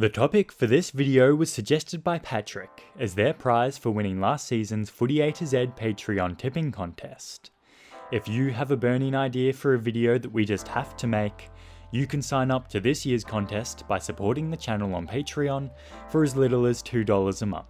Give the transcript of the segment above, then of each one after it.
The topic for this video was suggested by Patrick as their prize for winning last season's Footy A to Z Patreon tipping contest. If you have a burning idea for a video that we just have to make, you can sign up to this year's contest by supporting the channel on Patreon for as little as $2 a month.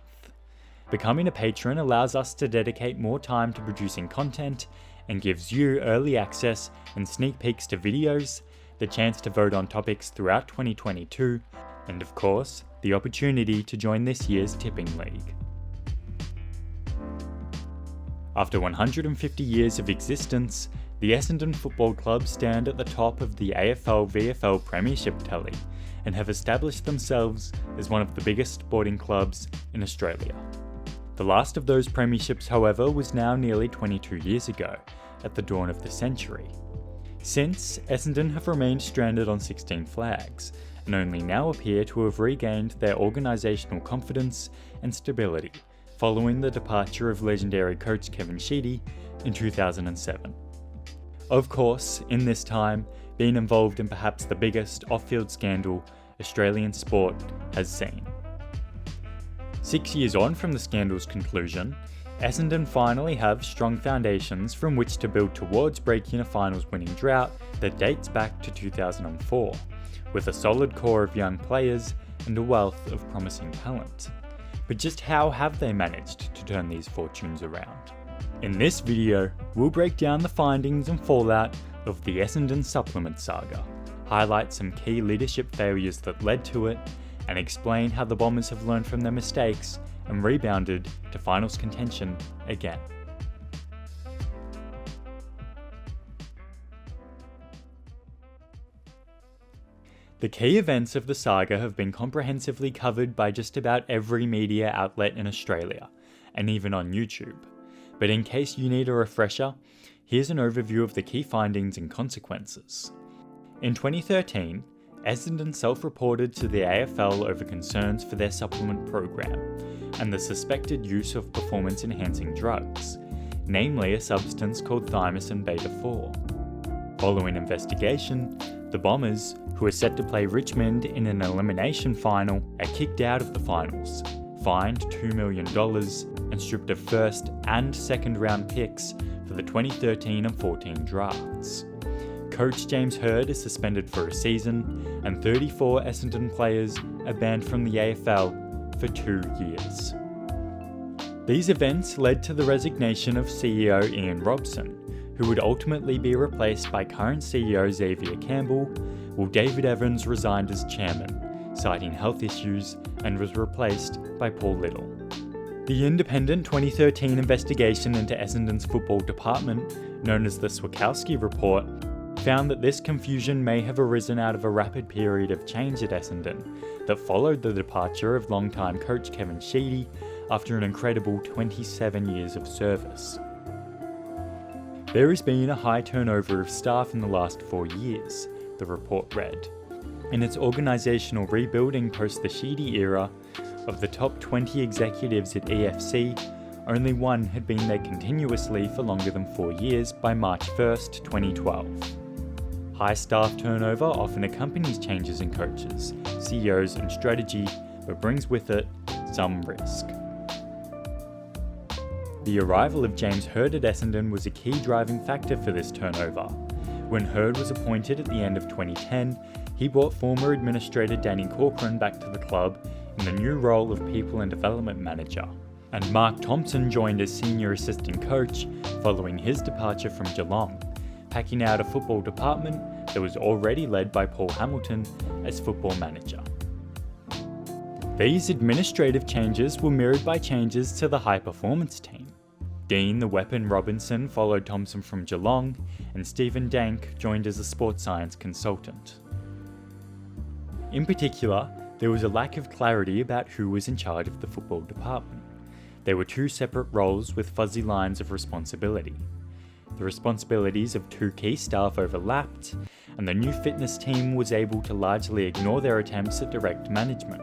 Becoming a patron allows us to dedicate more time to producing content and gives you early access and sneak peeks to videos, the chance to vote on topics throughout 2022, and of course, the opportunity to join this year's tipping league. After 150 years of existence, the Essendon Football Club stand at the top of the AFL-VFL Premiership tally and have established themselves as one of the biggest sporting clubs in Australia. The last of those premierships, however, was now nearly 22 years ago, at the dawn of the century. Since, Essendon have remained stranded on 16 flags, and only now appear to have regained their organisational confidence and stability following the departure of legendary coach Kevin Sheedy in 2007. Of course, in this time, being involved in perhaps the biggest off-field scandal Australian sport has seen. 6 years on from the scandal's conclusion, Essendon finally have strong foundations from which to build towards breaking a finals winning drought that dates back to 2004, with a solid core of young players and a wealth of promising talent. But just how have they managed to turn these fortunes around? In this video, we'll break down the findings and fallout of the Essendon Supplement Saga, highlight some key leadership failures that led to it, and explain how the Bombers have learned from their mistakes and rebounded to finals contention again. The key events of the saga have been comprehensively covered by just about every media outlet in Australia, and even on YouTube. But in case you need a refresher, here's an overview of the key findings and consequences. In 2013, Essendon self-reported to the AFL over concerns for their supplement program and the suspected use of performance-enhancing drugs, namely a substance called thymosin beta-4. Following investigation, the Bombers, who are set to play Richmond in an elimination final, are kicked out of the finals, fined $2 million, and stripped of first and second round picks for the 2013 and 14 drafts. Coach James Hird is suspended for a season, and 34 Essendon players are banned from the AFL for 2 years. These events led to the resignation of CEO Ian Robson, who would ultimately be replaced by current CEO Xavier Campbell, while David Evans resigned as chairman, citing health issues, and was replaced by Paul Little. The independent 2013 investigation into Essendon's football department, known as the Swakowski Report, found that this confusion may have arisen out of a rapid period of change at Essendon that followed the departure of longtime coach Kevin Sheedy after an incredible 27 years of service. There has been a high turnover of staff in the last 4 years, the report read. In its organisational rebuilding post the Sheedy era, of the top 20 executives at EFC, only one had been there continuously for longer than 4 years by March 1st, 2012. High staff turnover often accompanies changes in coaches, CEOs and strategy, but brings with it some risk. The arrival of James Hird at Essendon was a key driving factor for this turnover. When Hird was appointed at the end of 2010, he brought former administrator Danny Corcoran back to the club in the new role of People and Development Manager, and Mark Thompson joined as Senior Assistant Coach following his departure from Geelong, packing out a football department that was already led by Paul Hamilton as Football Manager. These administrative changes were mirrored by changes to the high performance team. Dean the Weapon Robinson followed Thompson from Geelong, and Stephen Dank joined as a sports science consultant. In particular, there was a lack of clarity about who was in charge of the football department. There were 2 separate roles with fuzzy lines of responsibility. The responsibilities of 2 key staff overlapped, and the new fitness team was able to largely ignore their attempts at direct management.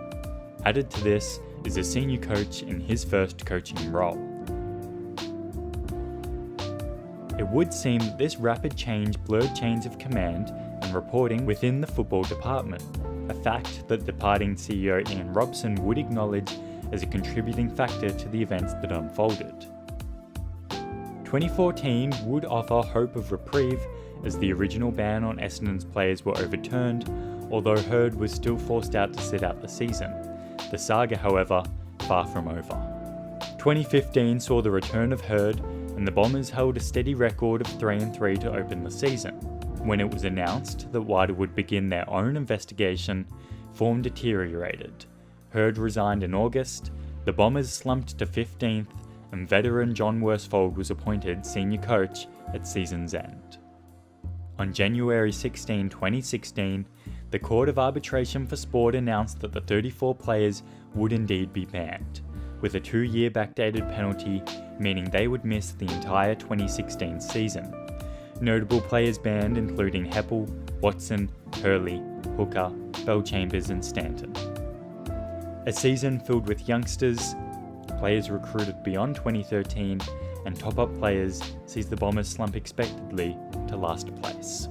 Added to this is a senior coach in his first coaching role. It would seem that this rapid change blurred chains of command and reporting within the football department, a fact that departing CEO Ian Robson would acknowledge as a contributing factor to the events that unfolded. 2014 would offer hope of reprieve as the original ban on Essendon's players were overturned, although Hurd was still forced out to sit out the season. The saga, however, far from over. 2015 saw the return of Hurd, and the Bombers held a steady record of 3-3 to open the season. When it was announced that WIDA would begin their own investigation, form deteriorated. Hurd resigned in August, the Bombers slumped to 15th, and veteran John Worsfold was appointed senior coach at season's end. On January 16, 2016, the Court of Arbitration for Sport announced that the 34 players would indeed be banned, with a 2-year backdated penalty meaning they would miss the entire 2016 season. Notable players banned including Heppel, Watson, Hurley, Hooker, Bellchambers and Stanton. A season filled with youngsters, players recruited beyond 2013, and top-up players sees the Bombers slump expectedly to last place.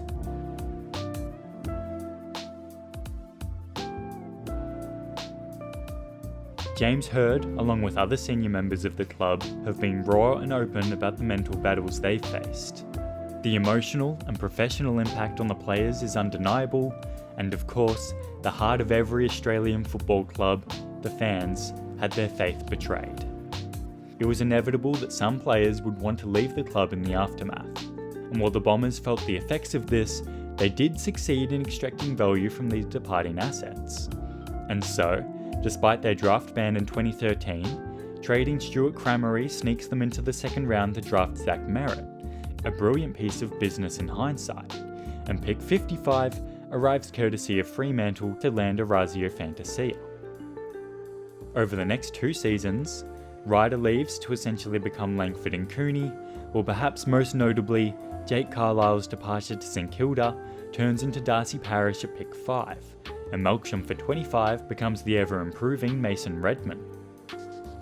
James Hurd, along with other senior members of the club, have been raw and open about the mental battles they've faced. The emotional and professional impact on the players is undeniable, and of course, the heart of every Australian football club, the fans, had their faith betrayed. It was inevitable that some players would want to leave the club in the aftermath, and while the Bombers felt the effects of this, they did succeed in extracting value from these departing assets. And so, despite their draft ban in 2013, trading Stuart Cramery sneaks them into the second round to draft Zach Merritt, a brilliant piece of business in hindsight, and pick 55 arrives courtesy of Fremantle to land Orazio Fantasia. Over the next 2 seasons, Ryder leaves to essentially become Langford and Cooney, while perhaps most notably, Jake Carlisle's departure to St Kilda turns into Darcy Parish at pick 5, and Melksham for 25 becomes the ever-improving Mason Redman.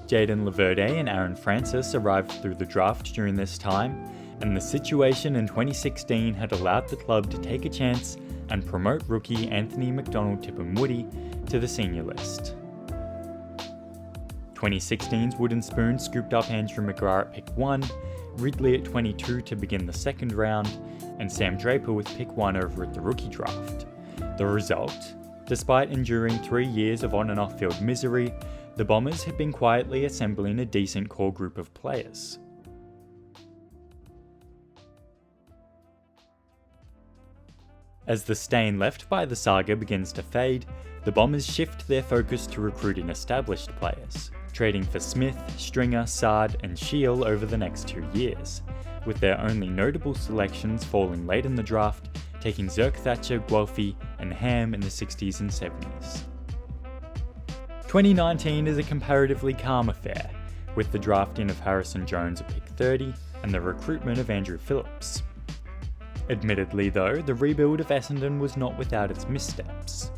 Jayden Laverde and Aaron Francis arrived through the draft during this time, and the situation in 2016 had allowed the club to take a chance and promote rookie Anthony McDonald-Tipungwuti to the senior list. 2016's Wooden Spoon scooped up Andrew McGrath at pick 1, Ridley at 22 to begin the second round, and Sam Draper with pick 1 over at the rookie draft. The result? Despite enduring 3 years of on and off field misery, the Bombers had been quietly assembling a decent core group of players. As the stain left by the saga begins to fade, the Bombers shift their focus to recruiting established players, trading for Smith, Stringer, Sard and Shiel over the next 2 years, with their only notable selections falling late in the draft, taking Zirk Thatcher, Guelphy and Ham in the 60s and 70s. 2019 is a comparatively calm affair, with the drafting of Harrison Jones at pick 30 and the recruitment of Andrew Phillips. Admittedly though, the rebuild of Essendon was not without its missteps.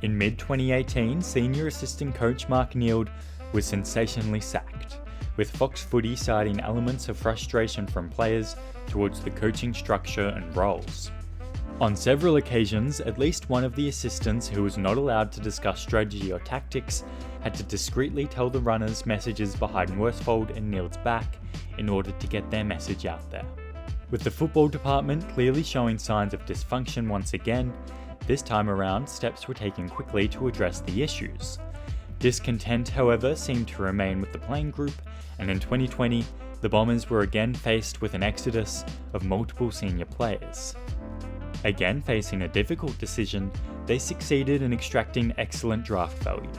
In mid-2018, senior assistant coach Mark Neild was sensationally sacked, with Fox Footy citing elements of frustration from players towards the coaching structure and roles. On several occasions, at least one of the assistants who was not allowed to discuss strategy or tactics had to discreetly tell the runners messages behind Worsfold and Neild's back in order to get their message out there. With the football department clearly showing signs of dysfunction once again, this time around steps were taken quickly to address the issues. Discontent, however, seemed to remain with the playing group, and in 2020, the Bombers were again faced with an exodus of multiple senior players. Again facing a difficult decision, they succeeded in extracting excellent draft value,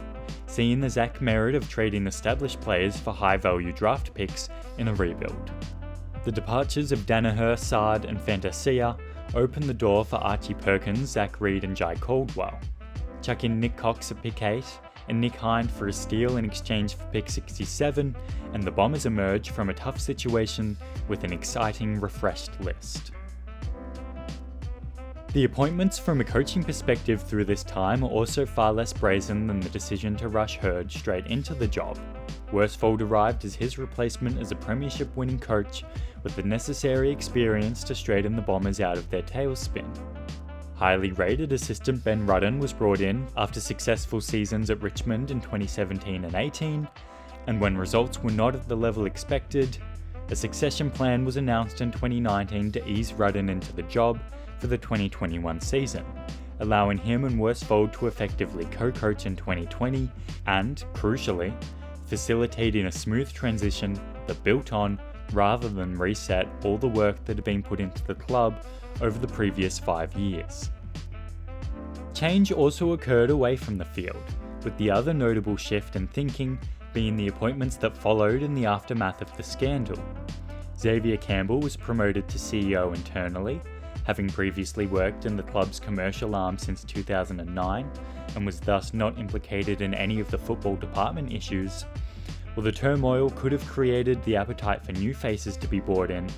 seeing the Zach merit of trading established players for high-value draft picks in a rebuild. The departures of Danaher, Sard and Fantasia opened the door for Archie Perkins, Zach Reed and Jai Caldwell. Chuck in Nick Cox at pick 8 and Nick Hind for a steal in exchange for pick 67, and the Bombers emerge from a tough situation with an exciting, refreshed list. The appointments from a coaching perspective through this time are also far less brazen than the decision to rush Hurd straight into the job. Worsfold arrived as his replacement as a premiership-winning coach with the necessary experience to straighten the Bombers out of their tailspin. Highly rated assistant Ben Rudden was brought in after successful seasons at Richmond in 2017 and 18, and when results were not at the level expected, a succession plan was announced in 2019 to ease Rudden into the job for the 2021 season, allowing him and Worsfold to effectively co-coach in 2020 and, crucially, facilitating a smooth transition that built on, rather than reset, all the work that had been put into the club over the previous 5 years. Change also occurred away from the field, with the other notable shift in thinking being the appointments that followed in the aftermath of the scandal. Xavier Campbell was promoted to CEO internally, having previously worked in the club's commercial arm since 2009, and was thus not implicated in any of the football department issues. While the turmoil could have created the appetite for new faces to be brought in,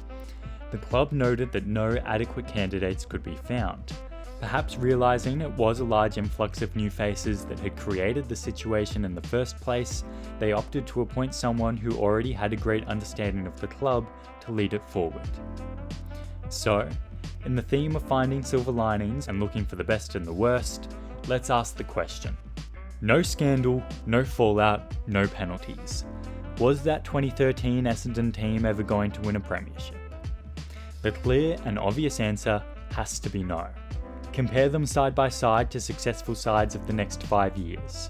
the club noted that no adequate candidates could be found. Perhaps realising it was a large influx of new faces that had created the situation in the first place, they opted to appoint someone who already had a great understanding of the club to lead it forward. So, in the theme of finding silver linings and looking for the best and the worst, let's ask the question. No scandal, no fallout, no penalties. Was that 2013 Essendon team ever going to win a premiership? The clear and obvious answer has to be no. Compare them side by side to successful sides of the next 5 years.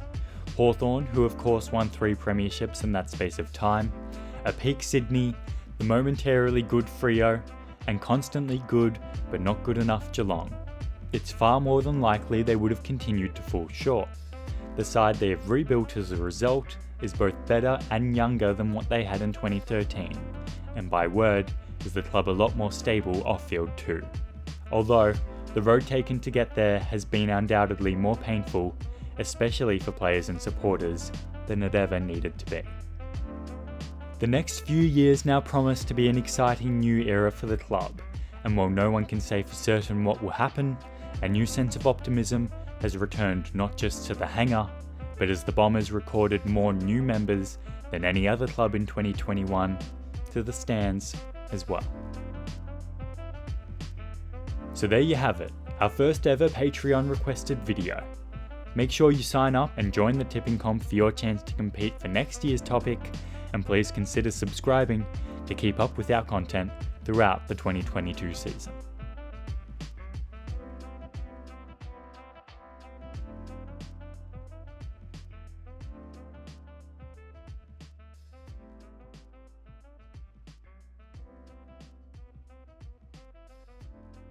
Hawthorn, who of course won 3 premierships in that space of time, a peak Sydney, the momentarily good Freo, and constantly good but not good enough Geelong. It's far more than likely they would have continued to fall short. The side they have rebuilt as a result is both better and younger than what they had in 2013, and by word, is the club a lot more stable off-field too. Although, the road taken to get there has been undoubtedly more painful, especially for players and supporters, than it ever needed to be. The next few years now promise to be an exciting new era for the club, and while no one can say for certain what will happen, a new sense of optimism has returned not just to the hangar, but as the Bombers recorded more new members than any other club in 2021, to the stands as well. So there you have it, our first ever Patreon requested video. Make sure you sign up and join the tipping comp for your chance to compete for next year's topic, and please consider subscribing to keep up with our content throughout the 2022 season.